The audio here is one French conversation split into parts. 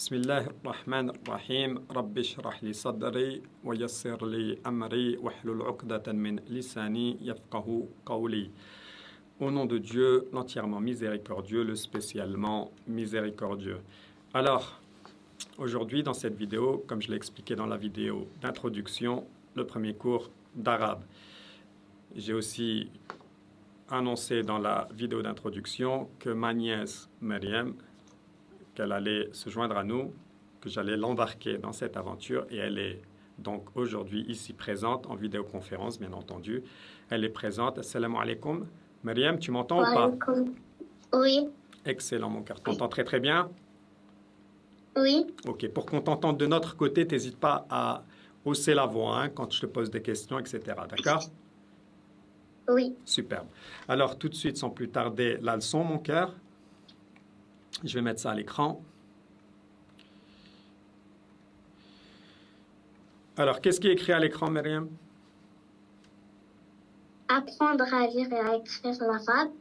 بسم الله الرحمن الرحيم رب اشرح لي صدري ويسر لي أمري واحلل عقدة من لساني يفقه قولي. Au nom de Dieu, l'entièrement miséricordieux, le spécialement miséricordieux. Alors, aujourd'hui dans cette vidéo, comme je l'ai expliqué dans la vidéo d'introduction, le premier cours d'arabe. J'ai aussi annoncé dans la vidéo d'introduction que ma nièce Myriam, qu'elle allait se joindre à nous, que j'allais l'embarquer dans cette aventure, et elle est donc aujourd'hui ici présente en vidéoconférence, bien entendu. Elle est présente. Assalamu alaikum. Myriam, tu m'entends ou pas? Oui. Excellent, mon cœur. T'entends très très bien? Oui. Ok, pour qu'on t'entende de notre côté, n'hésite pas à hausser la voix hein, quand je te pose des questions, etc. D'accord? Oui. Superbe. Alors, tout de suite, sans plus tarder, la leçon, mon cœur. Je vais mettre ça à l'écran. Alors, qu'est-ce qui est écrit à l'écran, Myriam? Apprendre à lire et à écrire l'arabe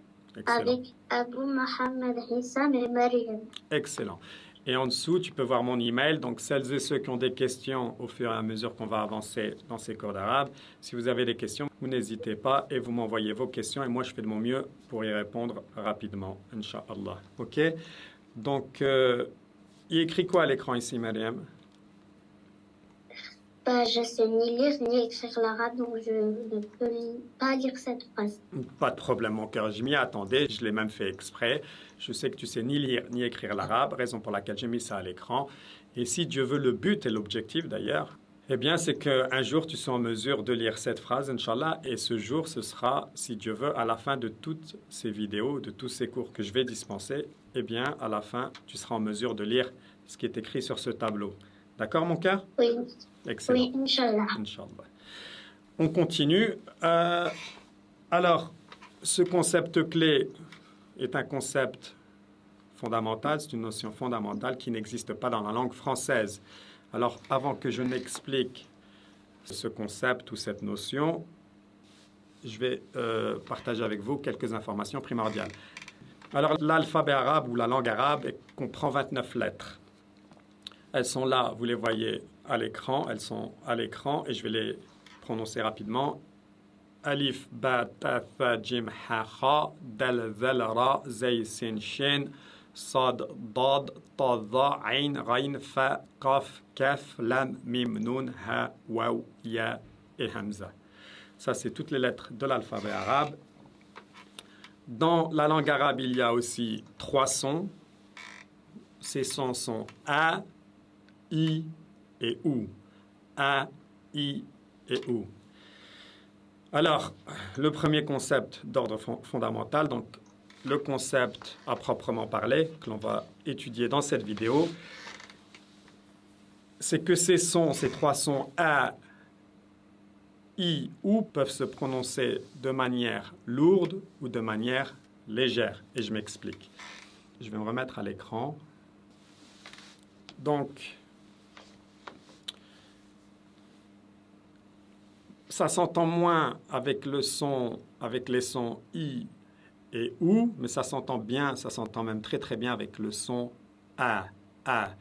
avec Abou Mohamed Hissam et Myriam. Excellent. Et en dessous, tu peux voir mon email. Donc, celles et ceux qui ont des questions au fur et à mesure qu'on va avancer dans ces cours d'arabe, si vous avez des questions, vous n'hésitez pas et vous m'envoyez vos questions et moi, je fais de mon mieux pour y répondre rapidement, Inch'Allah. OK? Donc, il écrit quoi à l'écran ici, Myriam? Je ne sais ni lire ni écrire l'arabe, donc je ne peux pas lire cette phrase. Pas de problème, mon cœur. Je m'y attendais. Je l'ai même fait exprès. Je sais que tu sais ni lire ni écrire l'arabe, raison pour laquelle j'ai mis ça à l'écran. Et si Dieu veut, le but et l'objectif d'ailleurs, eh bien, c'est qu'un jour, tu sois en mesure de lire cette phrase, Inch'Allah. Et ce jour, ce sera, si Dieu veut, à la fin de toutes ces vidéos, de tous ces cours que je vais dispenser, eh bien, à la fin, tu seras en mesure de lire ce qui est écrit sur ce tableau. D'accord, mon cœur? Oui. Excellent. Oui, Inch'Allah. Inch'Allah. On continue. Alors, ce concept clé est un concept fondamental, c'est une notion fondamentale qui n'existe pas dans la langue française. Alors, avant que je n'explique ce concept ou cette notion, je vais partager avec vous quelques informations primordiales. Alors, l'alphabet arabe ou la langue arabe comprend 29 lettres. Elles sont là, vous les voyez à l'écran, elles sont à l'écran et je vais les prononcer rapidement. Alif, ba, ta, tha, jim, ha, kha, dal, zal, ra, zay, sin, shin, sad, dad, ta, dha, ain, rain, fa, kaf, kaf, lam, mim, nun, ha, waw, ya et hamza. Ça, c'est toutes les lettres de l'alphabet arabe. Dans la langue arabe, il y a aussi 3 sons. Ces sons sont a, I et OU. A, I et OU. Alors, le premier concept d'ordre fondamental, donc le concept à proprement parler, que l'on va étudier dans cette vidéo, c'est que ces sons, ces 3 sons A, I, OU peuvent se prononcer de manière lourde ou de manière légère. Et je m'explique. Je vais me remettre à l'écran. Donc, ça s'entend moins avec les sons I et OU, mais ça s'entend bien, ça s'entend même très très bien avec le son A. A.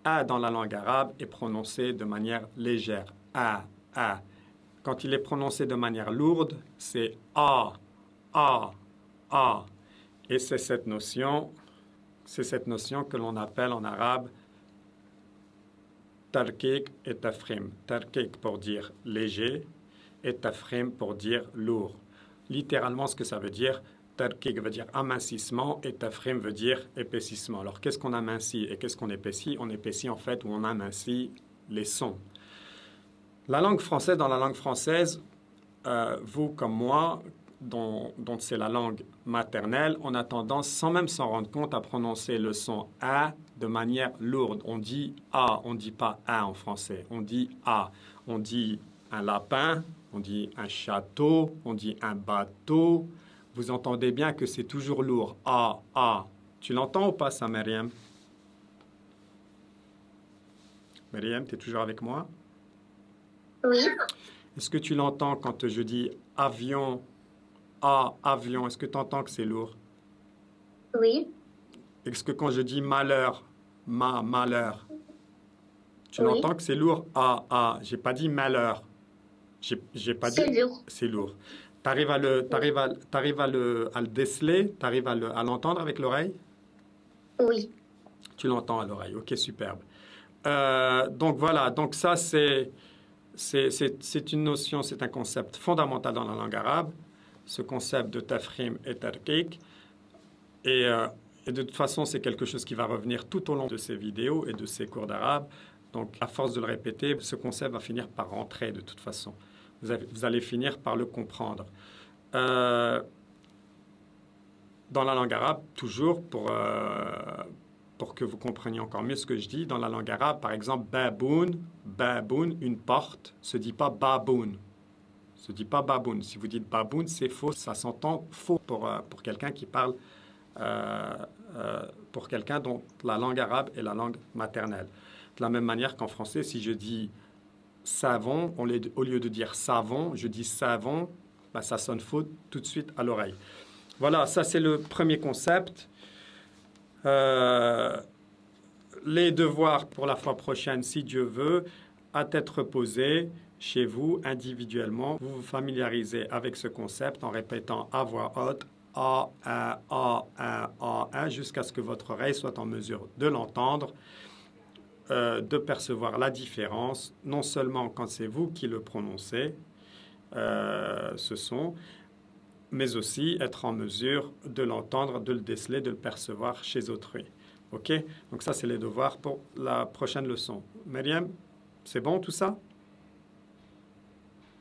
A dans la langue arabe est prononcé de manière légère. A. A. Quand il est prononcé de manière lourde, c'est A. A. A. Et c'est cette notion que l'on appelle en arabe tarkik et tafrim. Tarkik pour dire léger et tafrim pour dire lourd. Littéralement, ce que ça veut dire, tarkik veut dire amincissement et tafrim veut dire épaississement. Alors, qu'est-ce qu'on amincit et qu'est-ce qu'on épaissit? On épaissit en fait ou on amincit les sons. La langue française, dans la langue française, vous comme moi, dont c'est la langue maternelle, on a tendance, sans même s'en rendre compte, à prononcer le son A de manière lourde. On dit A, on ne dit pas A en français, on dit A. On dit un lapin, on dit un château, on dit un bateau. Vous entendez bien que c'est toujours lourd. A, A. Tu l'entends ou pas ça, Myriam? Myriam, tu es toujours avec moi? Oui. Est-ce que tu l'entends quand je dis avion, A, avion? Est-ce que tu entends que c'est lourd? Oui. Est-ce que quand je dis malheur, malheur, Tu l'entends que c'est lourd? J'ai pas dit malheur. J'ai pas dit. C'est lourd. C'est lourd. T'arrives à le déceler? T'arrives à l'entendre avec l'oreille? Oui. Tu l'entends à l'oreille. Ok, superbe. Donc voilà. Donc ça, c'est une notion, c'est un concept fondamental dans la langue arabe. Ce concept de tafkhim et tarqiq. Et de toute façon, c'est quelque chose qui va revenir tout au long de ces vidéos et de ces cours d'arabe. Donc, à force de le répéter, ce concept va finir par rentrer de toute façon. Vous allez finir par le comprendre. Dans la langue arabe, toujours, pour que vous compreniez encore mieux ce que je dis, dans la langue arabe, par exemple, baboun, une porte, se dit pas baboun. Se dit pas baboun. Si vous dites baboun, c'est faux. Ça s'entend faux pour quelqu'un qui parle, pour quelqu'un dont la langue arabe est la langue maternelle. De la même manière qu'en français, si je dis savon, au lieu de dire savon, je dis savon, ben ça sonne faux tout de suite à l'oreille. Voilà, ça c'est le premier concept. Les devoirs pour la fois prochaine, si Dieu veut, à tête reposée, chez vous, individuellement, vous vous familiarisez avec ce concept en répétant à voix haute A, jusqu'à ce que votre oreille soit en mesure de l'entendre, de percevoir la différence, non seulement quand c'est vous qui le prononcez, ce son, mais aussi être en mesure de l'entendre, de le déceler, de le percevoir chez autrui. OK? Donc ça, c'est les devoirs pour la prochaine leçon. Myriam, c'est bon tout ça?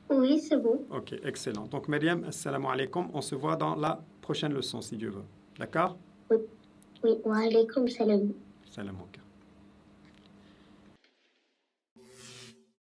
Oui, c'est bon. OK, excellent. Donc Myriam, assalamu alaikum. On se voit dans la prochaine leçon, si Dieu veut. D'accord? Oui, wa alaikum salam. Salam.